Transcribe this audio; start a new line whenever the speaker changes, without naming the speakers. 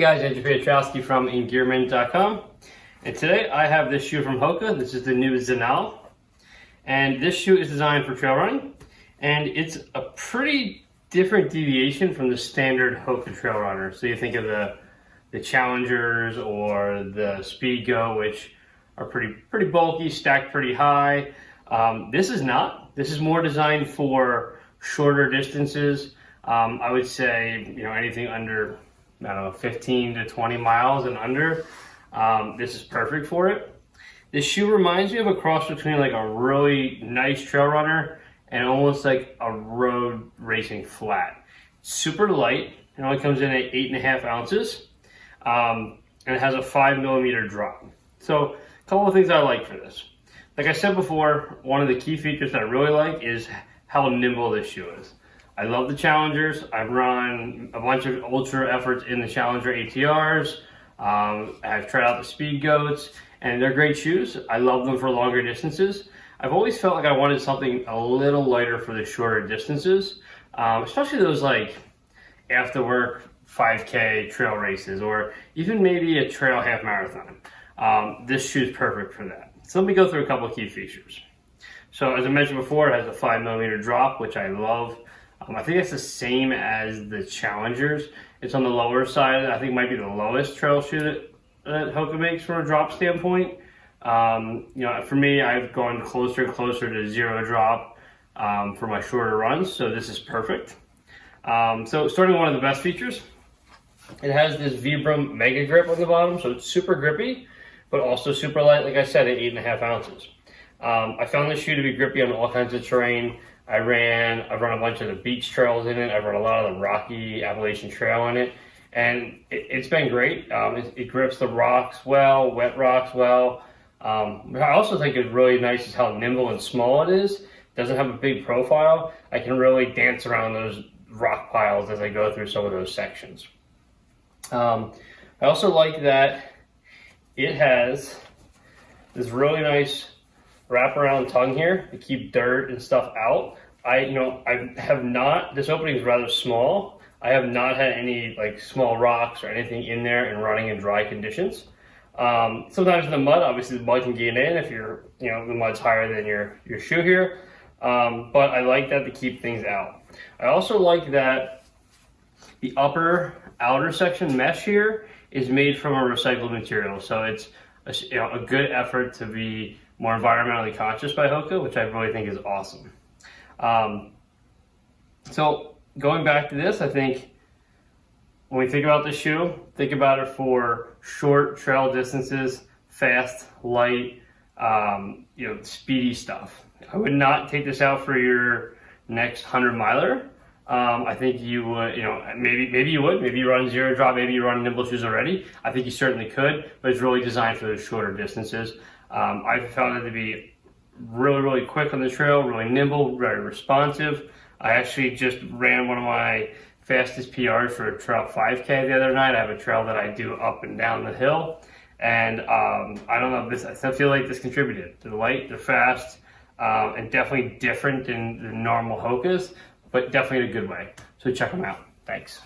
guys, Andrew Piotrowski from Engearment.com, and today I have this shoe from Hoka. This is the new Zinal, and this shoe is designed for trail running, and it's a pretty different deviation from the standard Hoka trail runner. So you think of the Challengers or the Speed Go, which are pretty bulky, stacked pretty high. This is not. This is more designed for shorter distances. I would say, anything under, 15 to 20 miles and under, this is perfect for it. This shoe reminds me of a cross between like a really nice trail runner and almost like a road racing flat. Super light. It only comes in at 8.5 ounces, and it has a 5mm drop. So a couple of things I like for this. Like I said before, one of the key features that I really like is how nimble this shoe is. I love the Challengers. I've run a bunch of ultra efforts in the Challenger ATRs. I've tried out the Speed Goats, and they're great shoes. I love them for longer distances. I've always felt like I wanted something a little lighter for the shorter distances, especially those like after work 5K trail races, or even maybe a trail half marathon. This shoe is perfect for that. So let me go through a couple of key features. So as I mentioned before, it has a 5mm drop, which I love. I think it's the same as the Challengers. It's on the lower side. I think it might be the lowest trail shoe that Hoka makes from a drop standpoint. For me, I've gone closer and closer to zero drop for my shorter runs, so this is perfect. So starting with one of the best features, it has this Vibram MegaGrip on the bottom, so it's super grippy, but also super light, like I said, at 8.5 ounces. I found this shoe to be grippy on all kinds of terrain. I've run a bunch of the beach trails in it. I've run a lot of the rocky Appalachian Trail in it, and it's been great. It grips the rocks well, wet rocks well. I also think it's really nice is how nimble and small it is. It doesn't have a big profile. I can really dance around those rock piles as I go through some of those sections. I also like that it has this really nice wraparound tongue here to keep dirt and stuff out. I have not, this opening is rather small. I have not had any like small rocks or anything in there in running in dry conditions. Sometimes in the mud, obviously the mud can get in if you're, the mud's higher than your shoe here. But I like that to keep things out. I also like that the outer section mesh here is made from a recycled material. So it's a good effort to be more environmentally conscious by Hoka, which I really think is awesome. So going back to this, I think when we think about the shoe, think about it for short trail distances, fast, light, speedy stuff. I would not take this out for your next 100-miler. I think you would, maybe you would. Maybe you run zero drop, maybe you run nimble shoes already. I think you certainly could, but it's really designed for those shorter distances. I found it to be really quick on the trail, really nimble, very responsive. I actually just ran one of my fastest PRs for a trail 5K the other night. I have a trail that I do up and down the hill, and I don't know, I feel like this contributed. They're light, they're fast, and definitely different than the normal Hokas, but definitely in a good way. So check them out. Thanks.